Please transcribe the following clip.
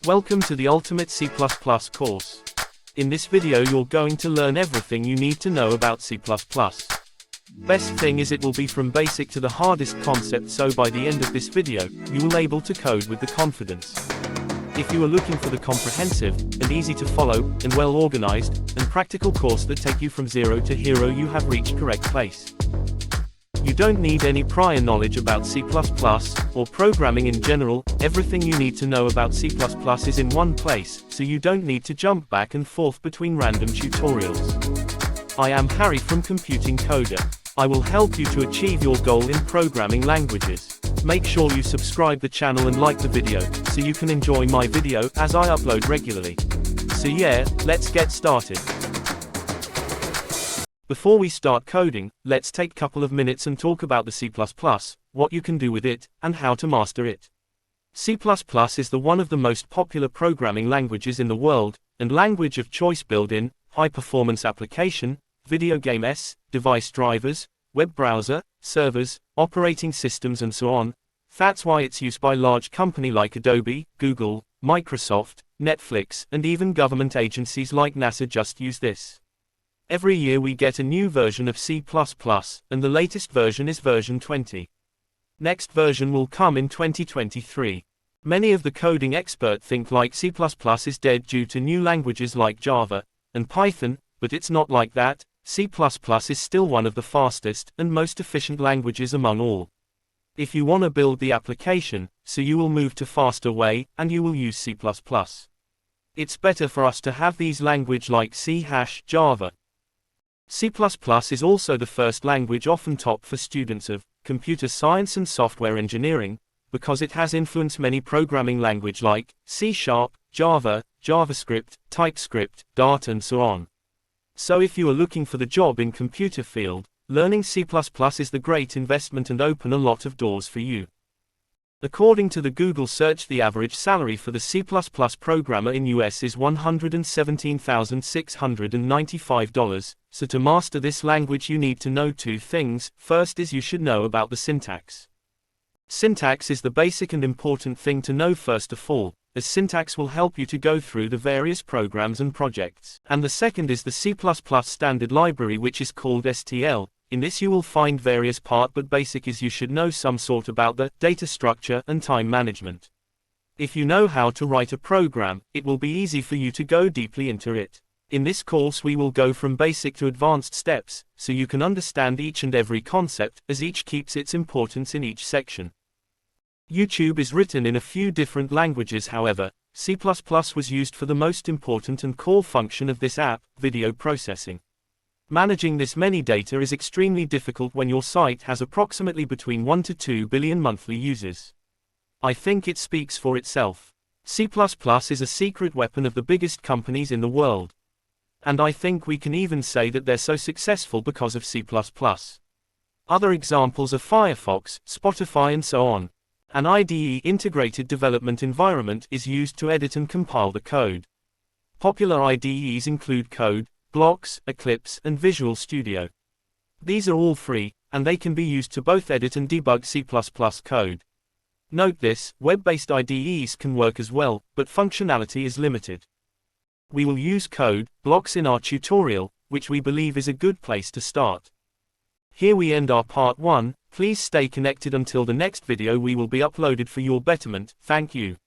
Welcome to the Ultimate C++ course. In this video you're going to learn everything you need to know about C++. Best thing is it will be from basic to the hardest concept, so by the end of this video, you will able to code with the confidence. If you are looking for the comprehensive, and easy to follow, and well organized, and practical course that take you from zero to hero, you have reached correct place. You don't need any prior knowledge about C++ or programming in general. Everything you need to know about C++ is in one place, so you don't need to jump back and forth between random tutorials. I am Harry from Computing Coder. I will help you to achieve your goal in programming languages. Make sure you subscribe the channel and like the video, so you can enjoy my video as I upload regularly. So yeah, let's get started. Before we start coding, let's take a couple of minutes and talk about the C++, what you can do with it, and how to master it. C++ is one of the most popular programming languages in the world, and language of choice built-in, high-performance application, video game device drivers, web browser, servers, operating systems and so on. That's why it's used by large companies like Adobe, Google, Microsoft, Netflix, and even government agencies like NASA just use this. Every year we get a new version of C++, and the latest version is version 20. Next version will come in 2023. Many of the coding experts think like C++ is dead due to new languages like Java and Python, but it's not like that. C++ is still one of the fastest and most efficient languages among all. If you want to build the application, so you will move to faster way, and you will use C++. It's better for us to have these language like C#, Java. C++ is also the first language often taught for students of computer science and software engineering, because it has influenced many programming language like C#, Java, JavaScript, TypeScript, Dart and so on. So if you are looking for the job in computer field, learning C++ is the great investment and open a lot of doors for you. According to the Google search, the average salary for the C++ programmer in US is $117,695, so to master this language you need to know two things. First is you should know about the syntax. Syntax is the basic and important thing to know first of all, as syntax will help you to go through the various programs and projects. And the second is the C++ standard library, which is called STL. In this you will find various parts, but basic is you should know some sort about the data structure and time management. If you know how to write a program, it will be easy for you to go deeply into it. In this course we will go from basic to advanced steps, so you can understand each and every concept, as each keeps its importance in each section. YouTube is written in a few different languages, however, C++ was used for the most important and core function of this app, video processing. Managing this many data is extremely difficult when your site has approximately between 1 to 2 billion monthly users. I think it speaks for itself. C++ is a secret weapon of the biggest companies in the world. And I think we can even say that they're so successful because of C++. Other examples are Firefox, Spotify and so on. An IDE, integrated development environment, is used to edit and compile the code. Popular IDEs include Code, Blocks, Eclipse, and Visual Studio. These are all free, and they can be used to both edit and debug C++ code. Note this, web-based IDEs can work as well, but functionality is limited. We will use Code, Blocks in our tutorial, which we believe is a good place to start. Here we end our part 1, please stay connected until the next video we will be uploaded for your betterment. Thank you.